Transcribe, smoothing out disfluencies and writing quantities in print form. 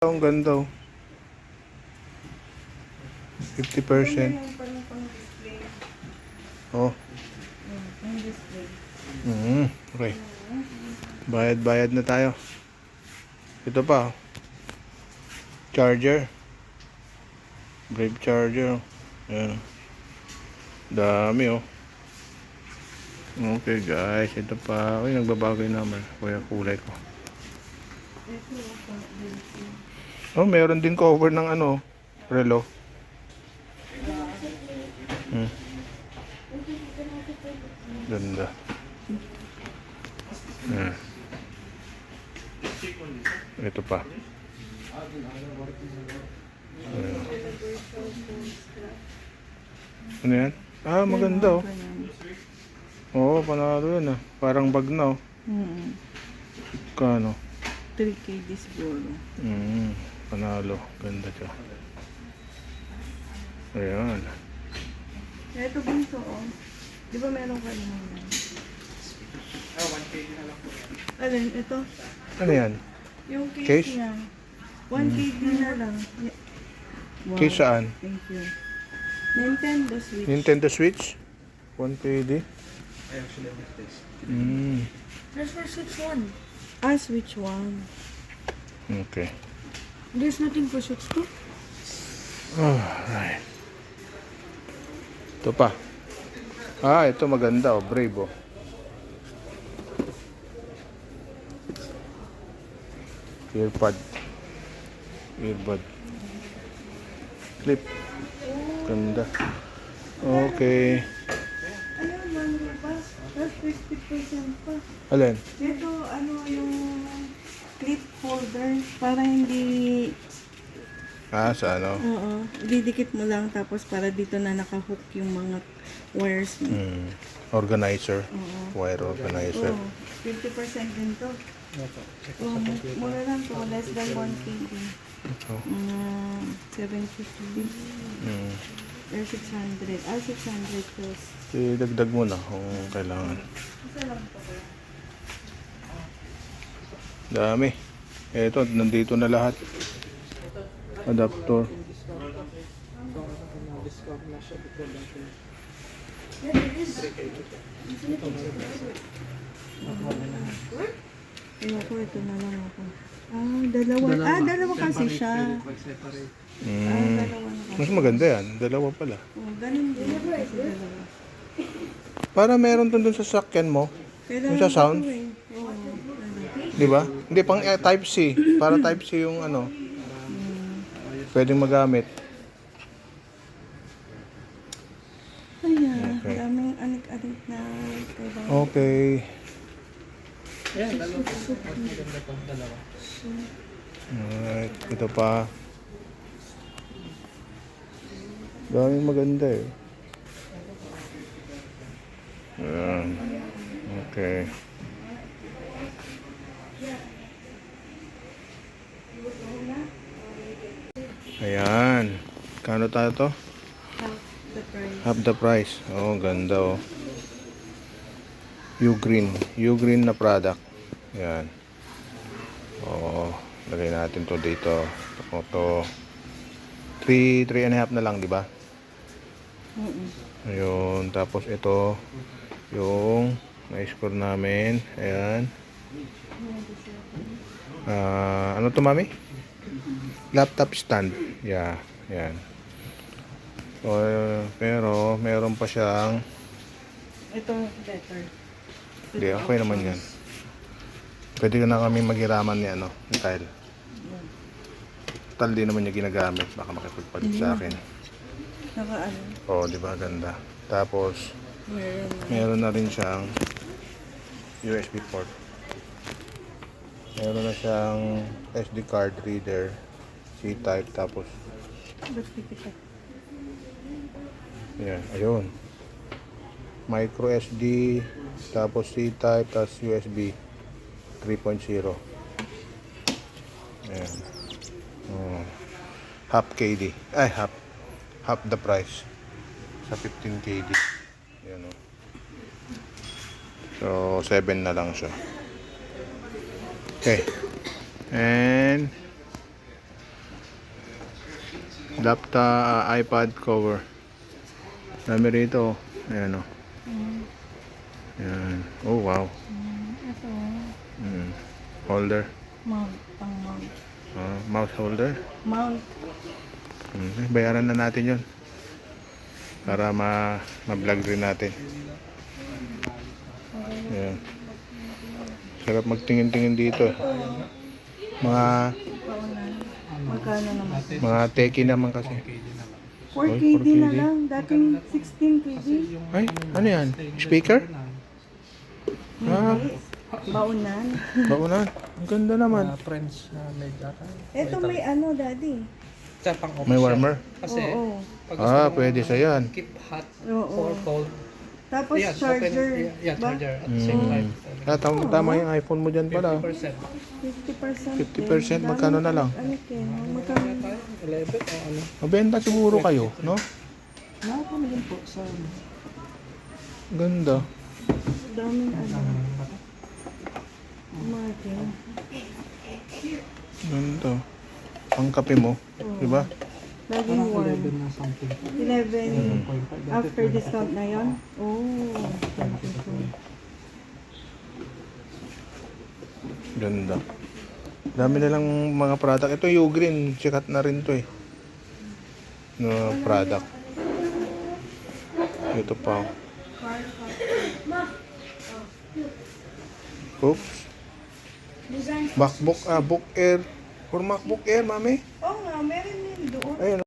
Ang ganda oh. 50%. Oh. Okay. Bayad na tayo. Ito pa oh. Charger. Brave charger. Ayan. Dami oh. Okay guys, ito pa. Uy, nagbabago naman. Kuya kulay ko. Oh, meron din cover ng ano, relo. Ganda. Ito pa. Ano yan? Ah, maganda oh. Oo, panalo yun ah. Parang bag na oh. Kano? 3K siguro. Panalo. Ganda siya. Ayan. Ito bunso oh. Di ba meron ka naman yan? 1K na lang po yan. Alin, ito? Ano yan? Yung case, Case? niya. 1K na lang. Wow. Case saan? Thank you. Nintendo Switch. Nintendo Switch? 1PD? I actually have this. There's for Switch 1. Ah, Switch 1. Okay. There's nothing for Switch 2. Alright. Ito pa. Ah, ito maganda oh. Brave oh. Earbud. Clip. Ganda. Okay. Ayun, ano pa? Plus 50% pa. Alin? Ito, ano yung clip holder para hindi... Ah, sa ano? Oo. Didikit mo lang tapos para dito na nakahook yung mga wires mo. Organizer. Wire organizer. Oo. 50% din to. Mura lang to. Less than 1 kg. Ito. 750. Or 600. Ah, 600 plus. Idagdag mo na kung kailangan. Isa lang to. Dami. Ito, nandito na lahat. Adapter. Discount na siya because natin. Ewan ko, ito na lang ako. Ah, dalawa. Ah, dalawa kasi siya. Separate. Dalawa na kasi. Mas maganda yan. Dalawa pala. Oh, ganun din. Kasi dalawa. Para meron dun sa sakyan mo. Kailangan Yung sa sound? ko eh. Oo. Ano. Di ba? Hindi, pang type C. Para type C yung ano. Pwedeng magamit. Ayan. Okay. Daming anik-anik na kailangan. Okay. Ayan, dalawa po. Mas maganda itong dalawa. Alright. Ito pa. Daming maganda eh. Ayan. Okay. Ayan. Kano tayo to? The price. Half the price. Oh, ganda oh. Ugreen. Ugreen na product. Ayan. Oh, lagay natin to dito. Ito. 3.5 na lang, di ba? Ayun. Tapos ito, yung na-score namin. Ayan. Ano to, mami? Laptop stand. Yeah. Ayan. So, pero meron pa siyang Ito better. hindi, okay naman yan. Pwede na kami maghiraman ni ano, ni Kyle. Total di naman niya ginagamit. Baka makipagpalit sa akin. Naka ano. Oo, di ba? Ganda. Tapos, Meron na. meron na rin siyang USB port. Meron na siyang SD card reader. C-type. Tapos, Ba't pipita? yan. Ayun. Micro SD. Tapos C-type. Tapos USB 3.0. Ayan. Half KD. Ay, half the price. Sa 15 KD. Ayan o. So, 7 na lang siya. Okay. And Laptop, iPad cover. Dami rito. Ayan o. Ayan. Oh, wow. Ito. Holder. Mount. Pang mount. Mouse holder. Mount. Bayaran na natin yon para ma-vlog rin natin. Ayan. Sarap magtingin-tingin dito. Mga Magkano naman? mga teki naman kasi. 4 Oy, KD 4 na KD. lang. Dating 16 KD. Ay, ano yan? Speaker? Baunan. Baunan. Ang ganda naman. French na made ata. Ito may ano, daddy. Sa pang office. May warmer. Kasi, Oo. pag gusto mo Pwede sa yan. keep hot Oo. or cold. Tapos Yes, charger. open, yeah, ba? charger at the same time. Tama yung iPhone mo dyan pala. 50%. 50%. 50% magkano na lang? Ano Ken? Magkano? 11 o ano? Mabenta siguro kayo, no? Nakakano din po sa Ganda. Daming ano. Martin. Ganda. Ang kape mo, di ba? Laging parang warm. 11 na something. 11 11.5. after discount na yon. Oh, 22. Ganda. Dami nilang mga product. Ito yung green, sikat na rin to eh. No product. Ito pa. Oops. MacBook Book Air. For MacBook Air, mami. Oo nga, meron din doon. Ayun.